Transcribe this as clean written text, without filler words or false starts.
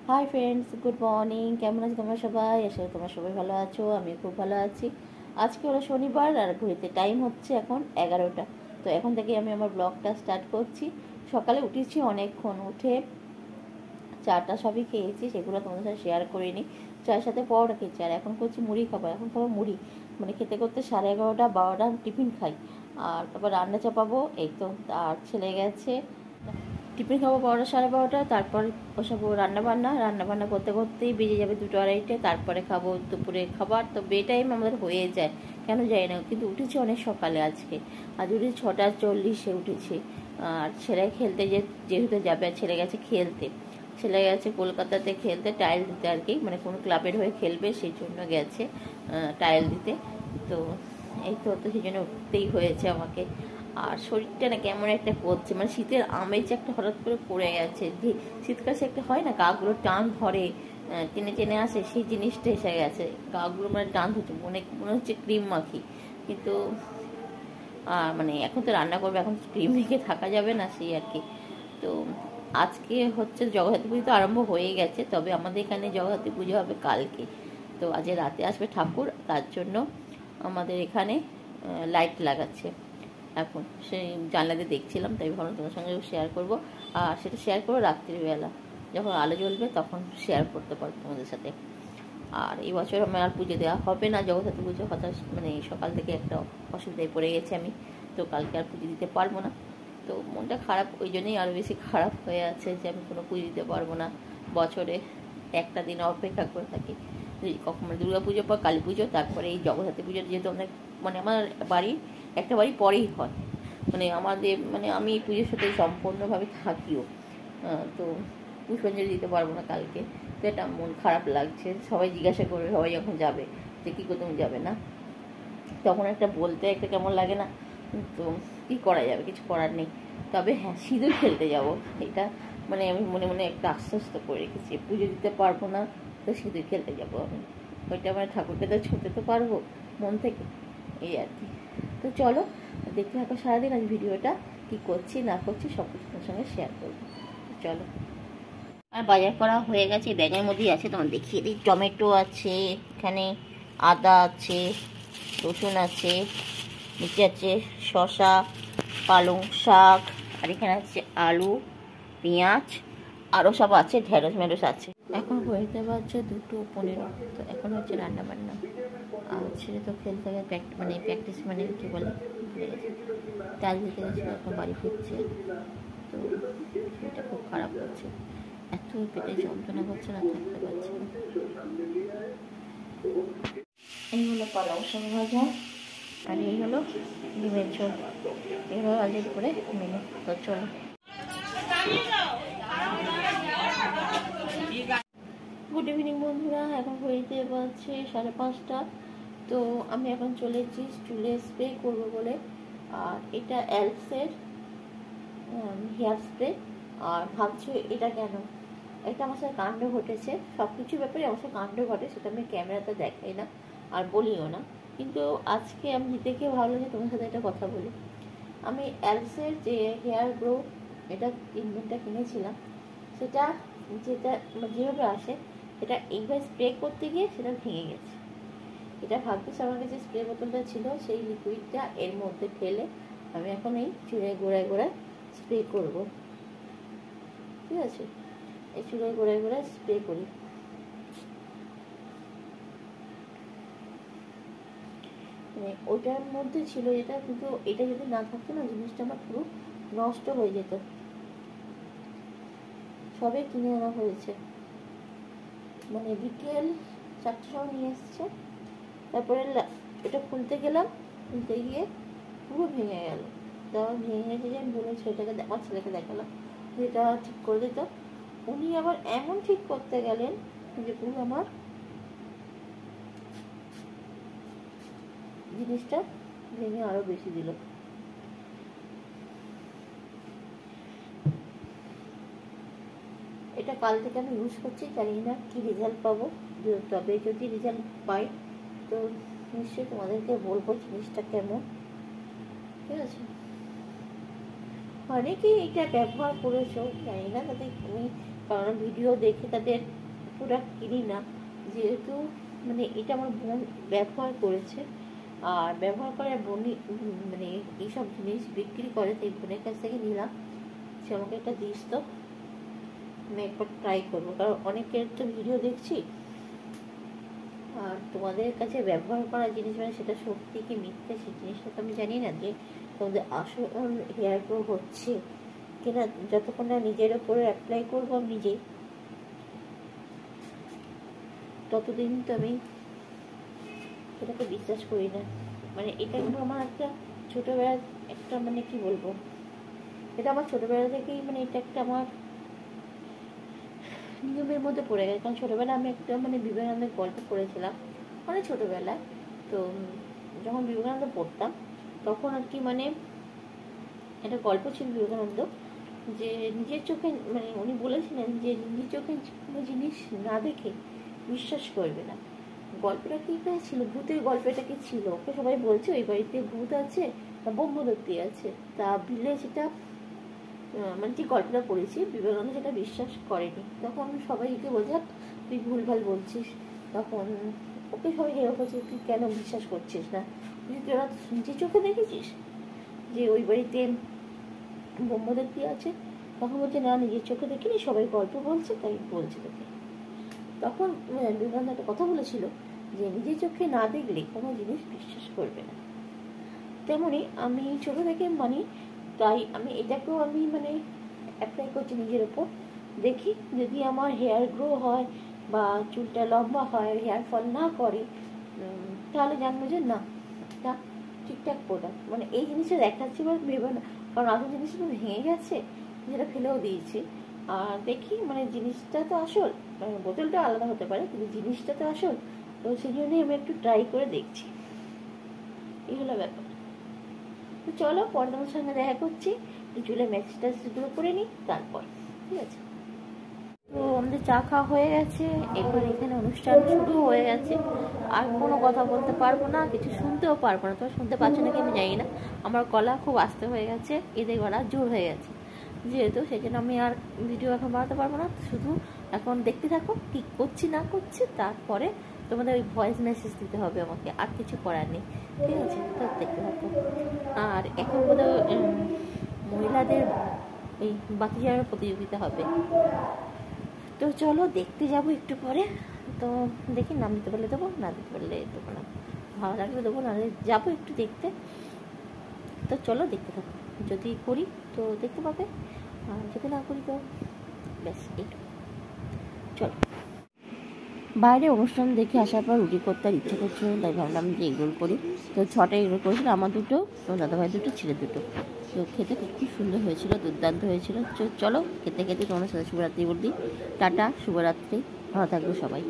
Hi friends, good morning. কেমন আছো তোমরা সবাই? আসলে তোমরা সবাই ভালো আছো, আমি খুব ভালো আছি। আজকে হলো শনিবার আর ঘুরতে টাইম হচ্ছে এখন 11টা। তো এখন থেকে আমি আমার ব্লগটা স্টার্ট করছি। সকালে উঠেছি অনেকক্ষণ, উঠে চাটা সবই খেয়েছি, সেগুলো তোমাদের সাথে শেয়ার করিনি। চায়ের সাথে পরোটা খেয়েছি, আর এখন করছি মুড়ি খাবার। এখন খাবো মুড়ি, মানে খেতে করতে 11:30 12টা টিফিন খাই। আর তারপর রান্না চাপাবো, এই তো। আর ছেলে গেছে টিফিন খাবো 12:30, তারপর বসাবো রান্নাবান্না করতে করতেই বেজে যাবে 2টো 2:30। তারপরে খাবো দুপুরে খাবার। তো বে টাইম আমাদের হয়ে যায়, কেন যায় না। কিন্তু উঠেছি অনেক সকালে আজকে, আজ উঠেছি 6:40-এ উঠেছি। আর ছেলে খেলতে যেহেতু যাবে, আর ছেলে গেছে খেলতে। ছেলে গেছে কলকাতাতে খেলতে, টাইল দিতে আর কি, মানে কোনো ক্লাবের হয়ে খেলবে, সেই জন্য গেছে টাইল দিতে। তো এই তো সেই জন্য উঠতেই হয়েছে আমাকে। আর শরীরটা না কেমন একটা করছে, মানে শীতের আমেজ একটা হঠাৎ করে পড়ে গেছে। যে শীতকালে একটা হয় না, গাগুলো টান ধরে, টেনে টেনে আসে, সেই জিনিসটা এসে গেছে। গাগুলো মানে টান ধরছে, মনে মনে হচ্ছে ক্রিম মাখি। কিন্তু মানে এখন তো রান্না করবে, এখন ক্রিম মেখে থাকা যাবে না, সেই আর কি। তো আজকে হচ্ছে জগদ্ধাত্রী পুজো তো আরম্ভ হয়ে গেছে, তবে আমাদের এখানে জগদ্ধাত্রী পুজো হবে কালকে। তো আজ রাতে আসবে ঠাকুর, তার জন্য আমাদের এখানে লাইট লাগাচ্ছে। এখন সেই জানলাতে দেখছিলাম, তাই ভাবলাম তোমার সঙ্গে শেয়ার করব। আর সেটা শেয়ার করবো রাত্রিবেলা, যখন আলো জ্বলবে তখন শেয়ার করতে পারবো তোমাদের সাথে। আর এই বছর আমার আর পুজো দেওয়া হবে না, জগদ্ধাত্রী পুজো হতাশ, মানে সকাল থেকে একটা অসুবিধায় পড়ে গেছে আমি। তো কালকে আর পুজো দিতে পারবো না। তো মনটা খারাপ, ওই জন্যই আরও বেশি খারাপ হয়ে আছে যে আমি কোনো পুজো দিতে পারবো না। বছরে একটা দিন অপেক্ষা করে থাকি, কখন মানে দুর্গা পুজো পর কালী পুজো, তারপরে এই জগদ্ধাত্রী পুজো, যেহেতু আমাদের মানে আমার বাড়ি একটা বাড়ি পরেই হয়, মানে আমাদের মানে আমি পুজোর সাথে সম্পূর্ণভাবে থাকিও। তো পুষ্পাঞ্জলি দিতে পারবো না কালকে। তো এটা মন খারাপ লাগছে। সবাই জিজ্ঞাসা করবে, সবাই যখন যাবে যে কী করে তুমি যাবে না, তখন একটা বলতে একটা কেমন লাগে না। তো কী করা যাবে, কিছু করার নেই। তবে হ্যাঁ, সিঁদুর খেলতে যাব, এটা মানে আমি মনে মনে একটা আশ্বস্ত করে রেখেছি। পুজো দিতে পারবো না, তো সিঁদুর খেলতে যাব আমি। ওইটা মানে ঠাকুরকে তো ছুঁতে তো পারবো মন থেকে, এই আর কি। তো চলো দেখতে থাকো সারাদিন আজ ভিডিওটা, কী করছি না করছি সব কিছু তোমার সঙ্গে শেয়ার করবো। চলো। আর বাজার করা হয়ে গেছে, ব্যাগের মধ্যেই আছে, তোমার দেখিয়ে দিই। টমেটো আছে এখানে, আদা আছে, রসুন আছে, নিচে আছে শসা, পালং শাক, আর এখানে আছে আলু, পেঁয়াজ, আরও সব আছে, ঢেঁড়স মেঢস আছে। এখন হইতে পারছে 2:15। তো এখন হচ্ছে রান্না বান্না। আর ছেলে তো খেলতে গেলে মানে প্র্যাকটিস, মানে কী বলে ভুলে গেছে, টাইল দিতে গেছিলো, এখন বাড়ি ফিরছে। তো সেটা খুব খারাপ হচ্ছে, এত পেটে যন্ত্রণা করছে না, থাকতে পারছে না। এই হলো পালং শাক ভাজা, আর এই হলো ডিমের ঝোল। এগুলো আজ করে মেনু। তো চলো। গুড ইভিনিং বন্ধুরা, এখন হয়েছে পারছে 5:30। তো আমি এখন চলে এসেছি চুলে স্প্রে করবো বলে। আর এটা অ্যালসের হেয়ার স্প্রে। আর ভাবছি এটা কেন, এটা আমার সাথে কাণ্ড ঘটেছে। সব কিছু ব্যাপারে আমার সাথে কাণ্ড ঘটে, সেটা আমি ক্যামেরাতে দেখাই না আর বলিও না। কিন্তু আজকে আমি দেখে ভাবলাম যে তোমার সাথে একটা কথা বলি। আমি অ্যালসের যে হেয়ার গ্রো এটা ইনভেন্টটা কিনেছিলাম, সেটা যেটা যেভাবে আসে, সেটা এইভাবে স্প্রে করতে গিয়ে সেটা ভেঙে গেছে। এটা ভাগ্যিস আমার কাছে স্প্রে বোতলটা ছিল, সেই লিকুইডটা এর মধ্যে ফেলে আমি এখন এই চুলের গোড়ায় গোড়ায় স্প্রে করব। ঠিক আছে, এই চুলের গোড়ায় গোড়ায় স্প্রে করি। মানে ওটার মধ্যে ছিল এটা, কিন্তু এটা যদি না থাকতো না, জিনিসটা আমার পুরো নষ্ট হয়ে যেত। সবে কিনে আনা হয়েছে, মানে বিকেল 4টার সময় নিয়ে এসছে। তারপরে এটা খুলতে গেলাম, খুলতে গিয়ে পুরো ভেঙে গেল। তো ভেঙে গেছে যে আমি বলে আমার ছেলেকে দেখালাম, যেটা ঠিক করে দিত। উনি আবার এমন ঠিক করতে গেলেন যে পুরো আমার জিনিসটা ভেঙে আরো বেশি দিল। এটা কাল থেকে আমি ইউজ করছি, জানি না কি রেজাল্ট পাবো। তবে যদি রেজাল্ট পাই তো নিশ্চয়ই তোমাদেরকে বলবো জিনিসটা কেমন। ঠিক আছে, অনেকেই এটা ব্যবহার করেছো, জানি না, তাতে আমি কারণ ভিডিও দেখে তাদের প্রোডাক্ট কিনি না, যেহেতু মানে এটা আমার বোন ব্যবহার করেছে আর ব্যবহার করে বোনই মানে এইসব জিনিস বিক্রি করে, তাই বোনের কাছ থেকে নিলাম। সে আমাকে একটা দিস, তো আমি একবার ট্রাই করবো, কারণ অনেকের তো ভিডিও দেখছি আর তোমাদের কাছে ব্যবহার করা জিনিস মানে সেটা সত্যি কি মিথ্যে সেই জিনিসটা তো আমি জানি না, যে তোমাদের আসল হেয়ার গ্রো হচ্ছে কিনা। যতক্ষণ না নিজের ওপরে অ্যাপ্লাই করবো আমি নিজেই, ততদিন তো আমি সেটাকে বিশ্বাস করি না। মানে এটা কিন্তু আমার একটা ছোটোবেলার একটা মানে কি বলবো, এটা আমার ছোটোবেলা থেকেই মানে এটা একটা আমার নিয়মের মধ্যে পড়ে গেছে। কারণ ছোটোবেলায় আমি একটা মানে বিবেকানন্দের গল্প পড়েছিলাম অনেক ছোটোবেলায়। তো যখন বিবেকানন্দ পড়তাম তখন আর কি মানে একটা গল্প ছিল বিবেকানন্দ, যে নিজের চোখে মানে উনি বলেছিলেন যে নিজের চোখে কোনো জিনিস না দেখে বিশ্বাস করবে না। গল্পটা কি ছিল, ভূতের গল্পটা কি ছিল, ওকে সবাই বলছে ওই বাড়িতে ভূত আছে বা ব্রহ্মদত্তি আছে, তা বিলে সেটা মানে যে গল্পটা পড়েছি বিবেকানন্দ সেটা বিশ্বাস করেনি। তখন সবাইকে বলছে তুই ভুলভাল বলছিস। তখন ওকে সবাই হেয় করছে, তুই কেন বিশ্বাস করছিস না, তুই তোরা যে চোখে দেখেছিস যে ওই বাড়িতে ব্রহ্মদত্তি আছে। তখন বলছে না, নিজের চোখে দেখিনি, সবাই গল্প বলছে তাই বলছে তোকে। তখন বিবেকানন্দ একটা কথা বলেছিল যে নিজের চোখে না দেখলে কোনো জিনিস বিশ্বাস করবে না। তেমনি আমি ছোটো থেকে মানি, তাই আমি এটাকেও আমি মানে অ্যাপ্লাই করছি নিজের ওপর। দেখি যদি আমার হেয়ার গ্রো হয় বা চুলটা লম্বা হয়, হেয়ার ফল না করে, তাহলে জানবো যে না এটা ঠিকঠাক প্রোডাক্ট। মানে এই জিনিসটা দেখাচ্ছি বা ভেবে না, কারণ আসল জিনিসটা তো ভেঙে গেছে, যেটা ফেলেও দিয়েছি। আর দেখি মানে জিনিসটা তো আসল, মানে বোতলটা আলাদা হতে পারে কিন্তু জিনিসটা তো আসল, তো সেই জন্যই আমি একটু ট্রাই করে দেখছি। এই হলো ব্যাপার। তো চলো পরে তোমার সঙ্গে দেখা করছি, চুলে ম্যাসেজ ট্যাসেজগুলো করে নিই তারপর, ঠিক আছে? তো আমাদের চা খাওয়া হয়ে গেছে, এবার এখানে অনুষ্ঠান শুরু হয়ে গেছে। আর কোনো কথা বলতে পারবো না, কিছু শুনতেও পারবো না। তোমরা শুনতে পাচ্ছ নাকি আমি জানি না, আমার গলা খুব আস্তে হয়ে গেছে, এদের গলা জোর হয়ে গেছে যেহেতু, সেই জন্য আমি আর ভিডিও এখন বানাতে পারবো না। শুধু এখন দেখতে থাকো কী করছি না করছি, তারপরে তোমাদের ওই ভয়েস মেসেজ দিতে হবে আমাকে, আর কিছু করার নেই, ঠিক আছে? তো দেখতে থাকো। আর এখন বোধহয় মহিলাদের এই বাতি জ্বালানোর প্রতিযোগিতা হবে, তো চলো দেখতে যাবো একটু পরে। তো দেখি নাম দিতে পারলে দেবো, না দিতে পারলে দেবো না, ভালো লাগলে দেবো, নাহলে যাবো একটু দেখতে। তো চলো দেখতে থাকো, যদি করি তো দেখতে পাবে, আর যদি না করি তো ব্যাস এইটুকু। চলো। বাইরে অনুষ্ঠান দেখে আসার পর রুটি করতে আর ইচ্ছে করছিল, তাই ভাবলাম যে এগরোল করি। তো 6টা এগরোল করেছিল, আমার দুটো, তোমার দাদাভাই দুটো, ছেলে দুটো। তো খেতে খুব সুন্দর হয়েছিল, দুর্দান্ত হয়েছিল। চলো খেতে খেতে তোমার সাথে শুভরাত্রি বলি। টাটা, শুভরাত্রি, ভালো থাকবে সবাই।